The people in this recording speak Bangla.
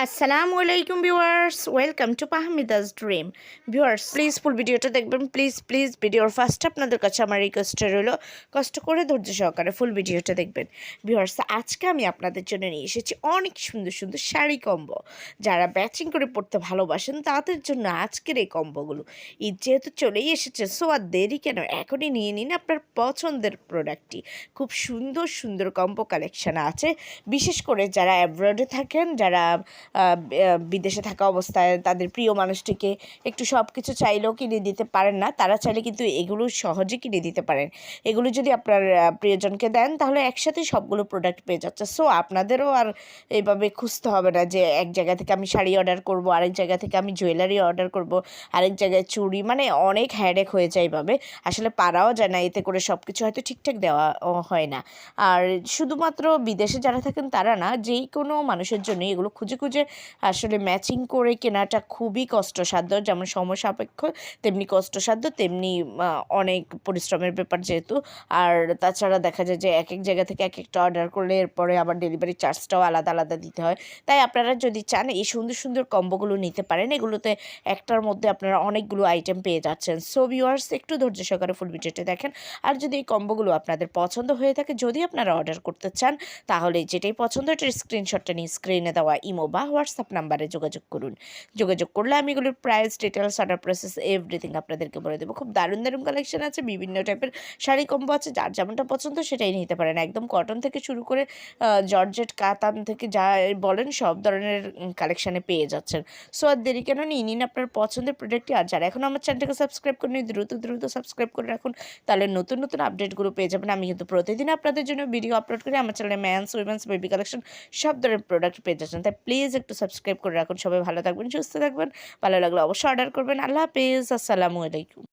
আসসালামু আলাইকুম viewers, welcome to Pahmida's dream. Viewers, please full ভিডিওটা দেখবেন। প্লিজ ভিডিওর ফার্স্টে আপনাদের কাছে আমার রিকোয়েস্ট রইলো, কষ্ট করে ধৈর্য সহকারে ফুল ভিডিওটা দেখবেন। ভিউয়ার্স, আজকে আমি আপনাদের জন্য নিয়ে এসেছি অনেক সুন্দর সুন্দর শাড়ি কম্বো। যারা ম্যাচিং করে পড়তে ভালোবাসেন তাদের জন্য আজকের এই কম্বোগুলো। ঈদ যেহেতু চলেই এসেছে, সো আর দেরি কেন, এখনই নিয়ে নিন আপনার পছন্দের প্রোডাক্টটি। খুব সুন্দর সুন্দর কম্বো কালেকশান আছে, বিশেষ করে যারা অ্যাব্রডে থাকেন, যারা বিদেশে থাকা অবস্থায় তাদের প্রিয় মানুষটিকে একটু সব কিছু চাইলেও কিনে দিতে পারেন না, তারা চাইলে কিন্তু এগুলো সহজে কিনে দিতে পারেন। এগুলো যদি আপনার প্রিয়জনকে দেন তাহলে একসাথে সবগুলো প্রোডাক্ট পেয়ে যাচ্ছে। সো আপনাদেরও আর এইভাবে খুঁজতে হবে না যে এক জায়গা থেকে আমি শাড়ি অর্ডার করব, আরেক জায়গা থেকে আমি জুয়েলারি অর্ডার করব, আরেক জায়গায় চুড়ি, মানে অনেক হ্যাডেক হয়ে যায় এইভাবে। আসলে পারাও যায় না, এতে করে সব কিছু হয়তো ঠিকঠাক দেওয়া হয় না। আর শুধুমাত্র বিদেশে যারা থাকেন তারা না, যেই কোনো মানুষের জন্য এগুলো খুঁজে খুঁজে আসলে ম্যাচিং করে কেনাটা খুবই কষ্টসাধ্য। যেমন সময় সাপেক্ষ, তেমনি কষ্টসাধ্য, তেমনি অনেক পরিশ্রমের ব্যাপার যেহেতু। আর তাছাড়া দেখা যায় যে এক এক জায়গা থেকে এক একটা অর্ডার করলে এরপরে আবার ডেলিভারি চার্জটাও আলাদা আলাদা দিতে হয়। তাই আপনারা যদি চান এই সুন্দর সুন্দর কম্বোগুলো নিতে পারেন। এগুলোতে একটার মধ্যে আপনারা অনেকগুলো আইটেম পেয়ে যাচ্ছেন। সো ভিউয়ার্স, একটু ধৈর্য সহকারে ফুল ভিডিওটা দেখেন। আর যদি এই কম্বোগুলো আপনাদের পছন্দ হয়ে থাকে, যদি আপনারা অর্ডার করতে চান, তাহলে যেটাই পছন্দ এটার স্ক্রিনশটটা নিয়ে স্ক্রিনে দেওয়া ইমো বা হোয়াটসঅ্যাপ নাম্বারে যোগাযোগ করুন। যোগাযোগ করলে আমি এগুলোর price, details, order process everything আপনাদেরকে বলে দেবো। খুব দারুণ দারুণ কালেকশন আছে, বিভিন্ন টাইপের শাড়ি কম্বো আছে, যার যেমনটা পছন্দ সেটাই নিতে পারেন। একদম কটন থেকে শুরু করে জর্জেট, কাতান থেকে যা বলেন সব ধরনের কালেকশানে পেয়ে যাচ্ছেন। সো আর দেরি কেন, নিয়ে নিন আপনার পছন্দের প্রোডাক্টটি। আর যারা এখন আমার চ্যানেলটাকে সাবস্ক্রাইব করেনি, দ্রুত সাবস্ক্রাইব করে রাখুন, তাহলে নতুন নতুন আপডেটগুলো পেয়ে যাবেন। আমি কিন্তু প্রতিদিন আপনাদের জন্য ভিডিও আপলোড করি। আমার চ্যানেলে ম্যানস, উইমেন্স, বেবি কালেকশন সব ধরনের প্রোডাক্ট পেয়ে যাচ্ছেন। তাই প্লিজ একটু সাবস্ক্রাইব করে রাখুন। সবাই ভালো থাকবেন, সুস্থ থাকবেন। ভালো লাগলে অবশ্যই অর্ডার করবেন। আল্লাহ হাফেজ, আসসালামু আলাইকুম।